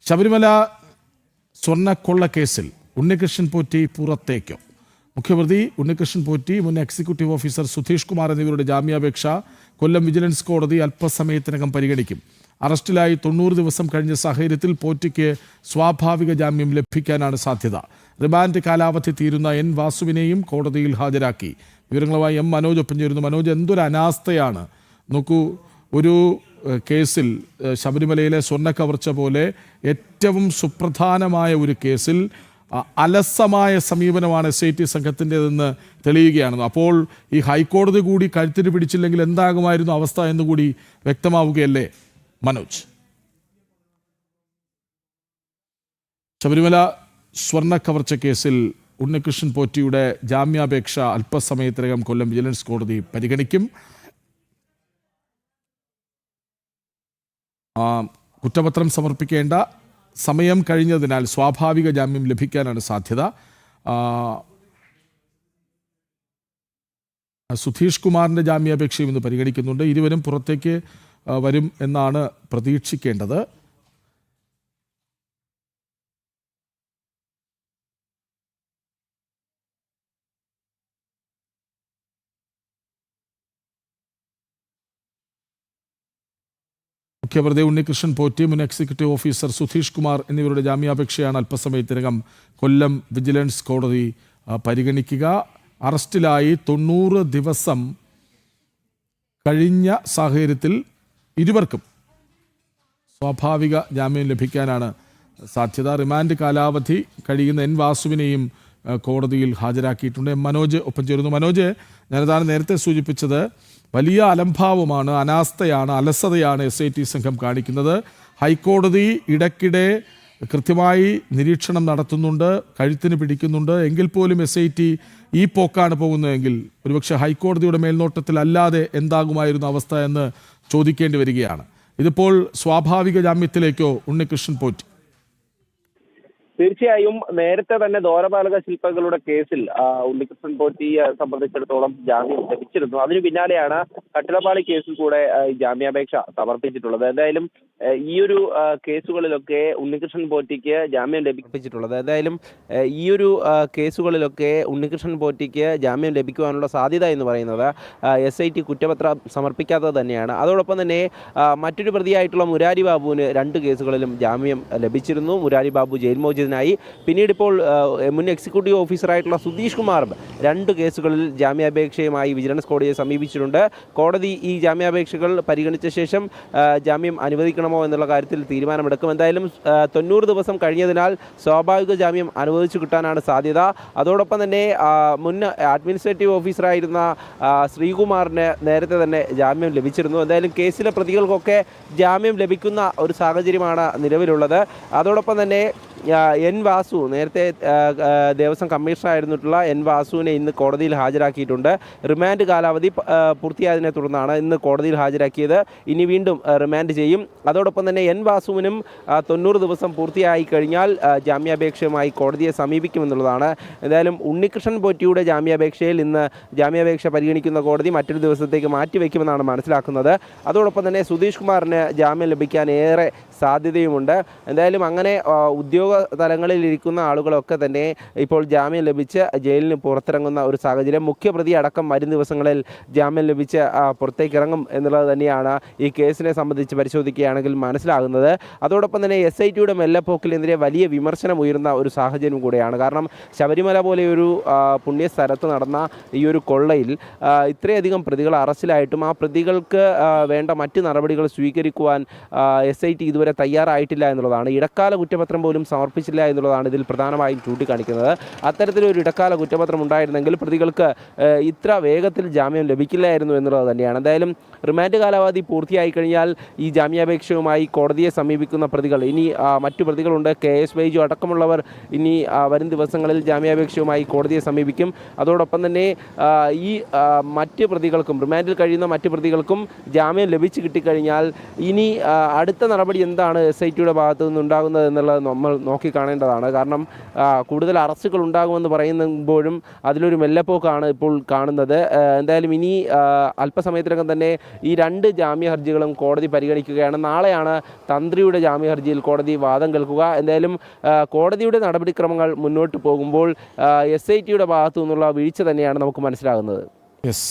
ശബരിമല സ്വർണ്ണക്കൊള്ളക്കേസിൽ ഉണ്ണികൃഷ്ണൻ പോറ്റി പുറത്തേക്ക്. മുഖ്യപ്രതി ഉണ്ണികൃഷ്ണൻ പോറ്റി, മുൻ എക്സിക്യൂട്ടീവ് ഓഫീസർ സുധീഷ് കുമാർ എന്നിവരുടെ ജാമ്യാപേക്ഷ കൊല്ലം വിജിലൻസ് കോടതി അല്പസമയത്തിനകം പരിഗണിക്കും. അറസ്റ്റിലായി 90 ദിവസം കഴിഞ്ഞ സാഹചര്യത്തിൽ പോറ്റിക്ക് സ്വാഭാവിക ജാമ്യം ലഭിക്കാനാണ് സാധ്യത. റിമാൻഡ് കാലാവധി തീരുന്ന എൻ വാസുവിനെയും കോടതിയിൽ ഹാജരാക്കി. വിവരങ്ങളുമായി എം മനോജ് ഒപ്പം ചേരുന്നു. മനോജ്, എന്തൊരു അനാസ്ഥയാണ് നോക്കൂ. ഒരു കേസിൽ, ശബരിമലയിലെ സ്വർണ്ണ കവർച്ച പോലെ ഏറ്റവും സുപ്രധാനമായ ഒരു കേസിൽ അലസമായ സമീപനമാണ് SIT സംഘത്തിൻ്റെതെന്ന് തെളിയുകയാണെന്ന്. അപ്പോൾ ഈ ഹൈക്കോടതി കൂടി കഴുത്തിന് പിടിച്ചില്ലെങ്കിൽ എന്താകുമായിരുന്നു അവസ്ഥ എന്നുകൂടി വ്യക്തമാവുകയല്ലേ മനോജ്? ശബരിമല സ്വർണ്ണ കവർച്ച കേസിൽ ഉണ്ണികൃഷ്ണൻ പോറ്റിയുടെ ജാമ്യാപേക്ഷ അല്പസമയത്തിനകം കൊല്ലം വിജിലൻസ് കോടതി പരിഗണിക്കും. കുറ്റപത്രം സമർപ്പിക്കേണ്ട സമയം കഴിഞ്ഞതിനാൽ സ്വാഭാവിക ജാമ്യം ലഭിക്കാനാണ് സാധ്യത. സുധീഷ് കുമാറിൻ്റെ ജാമ്യാപേക്ഷയും ഇന്ന് പരിഗണിക്കുന്നുണ്ട്. ഇരുവരും പുറത്തേക്ക് വരും എന്നാണ് പ്രതീക്ഷിക്കേണ്ടത്. മുഖ്യപ്രതി ഉണ്ണികൃഷ്ണൻ പോറ്റി, മുൻ എക്സിക്യൂട്ടീവ് ഓഫീസർ സുധീഷ് കുമാർ എന്നിവരുടെ ജാമ്യാപേക്ഷയാണ് അല്പസമയത്തിനകം കൊല്ലം വിജിലൻസ് കോടതി പരിഗണിക്കുക. അറസ്റ്റിലായി 90 ദിവസം കഴിഞ്ഞ സാഹചര്യത്തിൽ ഇരുവർക്കും സ്വാഭാവിക ജാമ്യം ലഭിക്കാനാണ് സാധ്യത. റിമാൻഡ് കാലാവധി കഴിയുന്ന എൻ വാസുവിനെയും കോടതിയിൽ ഹാജരാക്കിയിട്ടുണ്ട്. മനോജ് ഒപ്പം ചേരുന്നു. മനോജ്, ഞാനതാണ് നേരത്തെ സൂചിപ്പിച്ചത്, വലിയ അലംഭാവമാണ്, അനാസ്ഥയാണ്, അലസതയാണ് SIT സംഘം കാണിക്കുന്നത്. ഹൈക്കോടതി ഇടയ്ക്കിടെ കൃത്യമായി നിരീക്ഷണം നടത്തുന്നുണ്ട്, കഴുത്തിന് പിടിക്കുന്നുണ്ട്. എങ്കിൽ പോലും SIT ഈ പോക്കാണ് പോകുന്നതെങ്കിൽ ഒരുപക്ഷെ ഹൈക്കോടതിയുടെ മേൽനോട്ടത്തിൽ അല്ലാതെ എന്താകുമായിരുന്നു അവസ്ഥ എന്ന് ചോദിക്കേണ്ടി വരികയാണ്. ഇതിപ്പോൾ സ്വാഭാവിക ജാമ്യത്തിലേക്കോ ഉണ്ണികൃഷ്ണൻ പോറ്റി? തീർച്ചയായും നേരത്തെ തന്നെ ദ്വാരപാലക ശില്പങ്ങളുടെ കേസിൽ ഉണ്ണികൃഷ്ണൻ പോറ്റിയെ സംബന്ധിച്ചിടത്തോളം ജാമ്യം ലഭിച്ചിരുന്നു. അതിനു പിന്നാലെയാണ് കട്ടിളപ്പാളി കേസിൽ കൂടെ ജാമ്യാപേക്ഷ സമർപ്പിച്ചിട്ടുള്ളത്. എന്തായാലും ഈ ഒരു കേസുകളിലൊക്കെ ഉണ്ണികൃഷ്ണൻ പോറ്റിക്ക് ജാമ്യം ലഭിച്ചിട്ടുള്ളത്. എന്തായാലും ഈ ഒരു കേസുകളിലൊക്കെ ഉണ്ണികൃഷ്ണൻ പോറ്റിക്ക് ജാമ്യം ലഭിക്കുവാനുള്ള സാധ്യത എന്ന് പറയുന്നത് SIT കുറ്റപത്രം സമർപ്പിക്കാത്തത് തന്നെയാണ്. അതോടൊപ്പം തന്നെ മറ്റൊരു പ്രതിയായിട്ടുള്ള മുരാരി ബാബുവിന് 2 കേസുകളിലും ജാമ്യം ലഭിച്ചിരുന്നു. മുരാരി ബാബു ജയിൽ മോചിതനായി. പിന്നീട് ഇപ്പോൾ മുൻ എക്സിക്യൂട്ടീവ് ഓഫീസറായിട്ടുള്ള സുധീഷ് കുമാർ 2 കേസുകളിൽ ജാമ്യാപേക്ഷയുമായി വിജിലൻസ് കോടതിയെ സമീപിച്ചിട്ടുണ്ട്. കോടതി ഈ ജാമ്യാപേക്ഷകൾ പരിഗണിച്ച ശേഷം ജാമ്യം അനുവദിക്കണമോ എന്നുള്ള കാര്യത്തിൽ തീരുമാനമെടുക്കും. എന്തായാലും 90 ദിവസം കഴിഞ്ഞതിനാൽ സ്വാഭാവിക ജാമ്യം അനുവദിച്ചു കിട്ടാനാണ് സാധ്യത. അതോടൊപ്പം തന്നെ മുൻ അഡ്മിനിസ്ട്രേറ്റീവ് ഓഫീസറായിരുന്ന ശ്രീകുമാറിന് നേരത്തെ തന്നെ ജാമ്യം ലഭിച്ചിരുന്നു. എന്തായാലും കേസിലെ പ്രതികൾക്കൊക്കെ ജാമ്യം ലഭിക്കുന്ന ഒരു സാഹചര്യമാണ് നിലവിലുള്ളത്. അതോടൊപ്പം തന്നെ എൻ വാസു, നേരത്തെ ദേവസ്വം കമ്മീഷണറായിരുന്നിട്ടുള്ള എൻ വാസുവിനെ ഇന്ന് കോടതിയിൽ ഹാജരാക്കിയിട്ടുണ്ട്. റിമാൻഡ് കാലാവധി പൂർത്തിയായതിനെ തുടർന്നാണ് ഇന്ന് കോടതിയിൽ ഹാജരാക്കിയത്. ഇനി വീണ്ടും റിമാൻഡ് ചെയ്യും. അതോടൊപ്പം തന്നെ എൻ വാസുവിനും 90 ദിവസം പൂർത്തിയായി കഴിഞ്ഞാൽ ജാമ്യാപേക്ഷയുമായി കോടതിയെ സമീപിക്കുമെന്നുള്ളതാണ്. എന്തായാലും ഉണ്ണികൃഷ്ണൻ പോറ്റിയുടെ ജാമ്യാപേക്ഷയിൽ ഇന്ന് ജാമ്യാപേക്ഷ പരിഗണിക്കുന്ന കോടതി മറ്റൊരു ദിവസത്തേക്ക് മാറ്റിവെക്കുമെന്നാണ് മനസ്സിലാക്കുന്നത്. അതോടൊപ്പം തന്നെ സുധീഷ് കുമാറിന് ജാമ്യം ലഭിക്കാൻ ഏറെ സാധ്യതയുമുണ്ട്. എന്തായാലും അങ്ങനെ ഉദ്യോഗ തലങ്ങളിൽ ഇരിക്കുന്ന ആളുകളൊക്കെ തന്നെ ഇപ്പോൾ ജാമ്യം ലഭിച്ച് ജയിലിന് പുറത്തിറങ്ങുന്ന ഒരു സാഹചര്യം. മുഖ്യപ്രതി അടക്കം വരും ദിവസങ്ങളിൽ ജാമ്യം ലഭിച്ച് പുറത്തേക്ക് ഇറങ്ങും എന്നുള്ളത് തന്നെയാണ് ഈ കേസിനെ സംബന്ധിച്ച് പരിശോധിക്കുകയാണെങ്കിൽ മനസ്സിലാകുന്നത്. അതോടൊപ്പം തന്നെ SITയുടെ മെല്ലെപ്പോക്കിനെതിരെ വലിയ വിമർശനം ഉയർന്ന ഒരു സാഹചര്യം കൂടെയാണ്. കാരണം ശബരിമല പോലെയൊരു പുണ്യ സ്ഥലത്ത് നടന്ന ഈ ഒരു കൊള്ളയിൽ ഇത്രയധികം പ്രതികൾ അറസ്റ്റിലായിട്ടും ആ പ്രതികൾക്ക് വേണ്ട മറ്റ് നടപടികൾ സ്വീകരിക്കുവാൻ SIT ഇതുവരെ തയ്യാറായിട്ടില്ല എന്നുള്ളതാണ്. ഇടക്കാല കുറ്റപത്രം പോലും സമർപ്പിച്ചില്ല എന്നുള്ളതാണ് ഇതിൽ പ്രധാനമായും ചൂണ്ടിക്കാണിക്കുന്നത്. അത്തരത്തിലൊരു ഇടക്കാല കുറ്റപത്രം ഉണ്ടായിരുന്നെങ്കിൽ പ്രതികൾക്ക് ഇത്ര വേഗത്തിൽ ജാമ്യം ലഭിക്കില്ലായിരുന്നു എന്നുള്ളത് തന്നെയാണ്. എന്തായാലും റിമാൻഡ് കാലാവധി പൂർത്തിയായി കഴിഞ്ഞാൽ ഈ ജാമ്യാപേക്ഷയുമായി കോടതിയെ സമീപിക്കുന്ന പ്രതികൾ, ഇനി മറ്റു പ്രതികളുണ്ട്, KS ബൈജു അടക്കമുള്ളവർ ഇനി വരും ദിവസങ്ങളിൽ ജാമ്യാപേക്ഷയുമായി കോടതിയെ സമീപിക്കും. അതോടൊപ്പം തന്നെ ഈ മറ്റ് പ്രതികൾക്കും, റിമാൻഡിൽ കഴിയുന്ന മറ്റ് പ്രതികൾക്കും ജാമ്യം ലഭിച്ചു കിട്ടിക്കഴിഞ്ഞാൽ ഇനി അടുത്ത നടപടി എന്താണ് SITയുടെ ഭാഗത്തു നിന്നുണ്ടാകുന്നത് എന്നുള്ളത് നമ്മൾ നോക്കിക്കാണേണ്ടതാണ്. കാരണം കൂടുതൽ അറസ്റ്റുകൾ ഉണ്ടാകുമെന്ന് പറയുമ്പോഴും അതിലൊരു മെല്ലെപ്പോക്കാണ് ഇപ്പോൾ കാണുന്നത്. എന്തായാലും ഇനി അല്പസമയത്തിനകം തന്നെ ഈ 2 ജാമ്യ ഹർജികളും കോടതി പരിഗണിക്കുകയാണ്. നാളെയാണ് തന്ത്രിയുടെ ജാമ്യ ഹർജിയിൽ കോടതി വാദം കേൾക്കുക. എന്തായാലും കോടതിയുടെ നടപടിക്രമങ്ങൾ മുന്നോട്ട് പോകുമ്പോൾ SITയുടെ ഭാഗത്തു നിന്നുള്ള വീഴ്ച തന്നെയാണ് നമുക്ക് മനസ്സിലാകുന്നത്. യെസ്,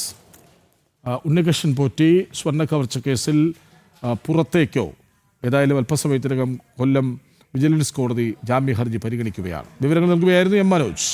ഉണ്ണികൃഷ്ണൻ പോറ്റി സ്വർണ്ണ കവർച്ച കേസിൽ പുറത്തേക്കോ ഏതായാലും അല്പസമയത്തിനകം കൊല്ലം വിജിലൻസ് കോടതി ജാമ്യ ഹർജി പരിഗണിക്കുകയാണ്. വിവരങ്ങൾ നൽകുകയായിരുന്നു എം മനോജ്.